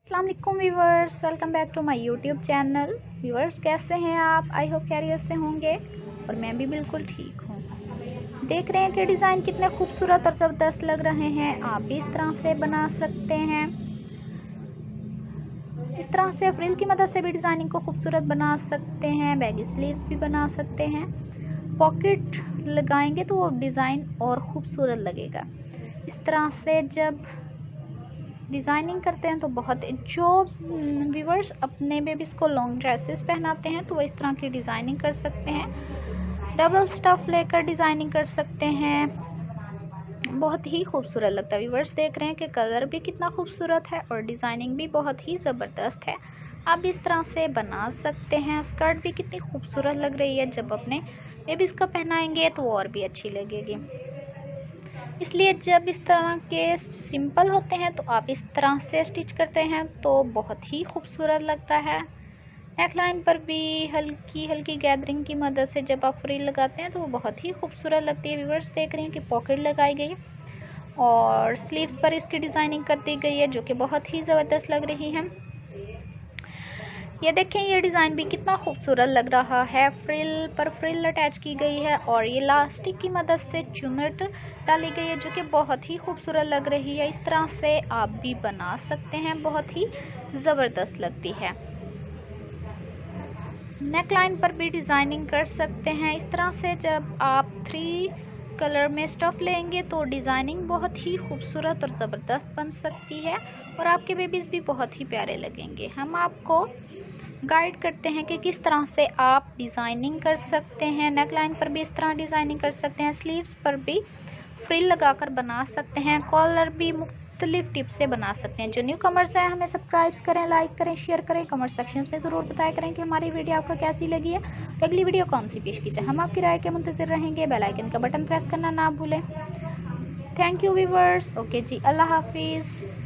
अस्सलाम वालेकुम viewers, welcome back to my YouTube channel. Viewers कैसे हैं आप? आई होप खैरियत से होंगे और मैं भी बिल्कुल ठीक हूँ। देख रहे हैं कि डिज़ाइन कितने खूबसूरत और ज़बरदस्त लग रहे हैं। आप भी इस तरह से बना सकते हैं। इस तरह से फ्रिल की मदद से भी डिज़ाइनिंग को खूबसूरत बना सकते हैं। बैगी स्लीव्स भी बना सकते हैं। पॉकेट लगाएंगे तो वो डिज़ाइन और ख़ूबसूरत लगेगा। इस तरह से जब डिज़ाइनिंग करते हैं तो बहुत जो व्यूवर्स अपने बेबीज़ को लॉन्ग ड्रेसेस पहनाते हैं तो वो इस तरह की डिज़ाइनिंग कर सकते हैं। डबल स्टफ़ लेकर डिज़ाइनिंग कर सकते हैं। बहुत ही खूबसूरत लगता है। व्यूवर्स देख रहे हैं कि कलर भी कितना खूबसूरत है और डिज़ाइनिंग भी बहुत ही ज़बरदस्त है। आप इस तरह से बना सकते हैं। स्कर्ट भी कितनी खूबसूरत लग रही है। जब अपने बेबीज़ को पहनाएंगे तो और भी अच्छी लगेगी। इसलिए जब इस तरह के सिंपल होते हैं तो आप इस तरह से स्टिच करते हैं तो बहुत ही खूबसूरत लगता है। नेकलाइन पर भी हल्की हल्की गैदरिंग की मदद से जब आप फ्रिल लगाते हैं तो वो बहुत ही खूबसूरत लगती है। व्यूअर्स देख रहे हैं कि पॉकेट लगाई गई है और स्लीव्स पर इसकी डिज़ाइनिंग कर दी गई है जो कि बहुत ही ज़बरदस्त लग रही है। ये देखें, ये डिज़ाइन भी कितना खूबसूरत लग रहा है। फ्रिल पर फ्रिल अटैच की गई है और ये इलास्टिक की मदद से चुन्नट डाली गई है जो कि बहुत ही खूबसूरत लग रही है। इस तरह से आप भी बना सकते हैं, बहुत ही ज़बरदस्त लगती है। नेकलाइन पर भी डिज़ाइनिंग कर सकते हैं। इस तरह से जब आप 3 कलर में स्टफ़ लेंगे तो डिज़ाइनिंग बहुत ही खूबसूरत और ज़बरदस्त बन सकती है और आपके बेबीज़ भी बहुत ही प्यारे लगेंगे। हम आपको गाइड करते हैं कि किस तरह से आप डिज़ाइनिंग कर सकते हैं। नेकलाइन पर भी इस तरह डिज़ाइनिंग कर सकते हैं। स्लीव्स पर भी फ्रिल लगाकर बना सकते हैं। कॉलर भी मुख्तलिफ टिप से बना सकते हैं। जो न्यू कमर्स हैं हमें सब्सक्राइब करें, लाइक करें, शेयर करें। कमेंट सेक्शंस में ज़रूर बताया करें कि हमारी वीडियो आपको कैसी लगी है और अगली वीडियो कौन सी पेश की जाए। हम आपकी राय के मुंतज़िर रहेंगे। बेल आइकन का बटन प्रेस करना ना भूलें। Thank you viewers. ओके जी, अल्लाह हाफिज़।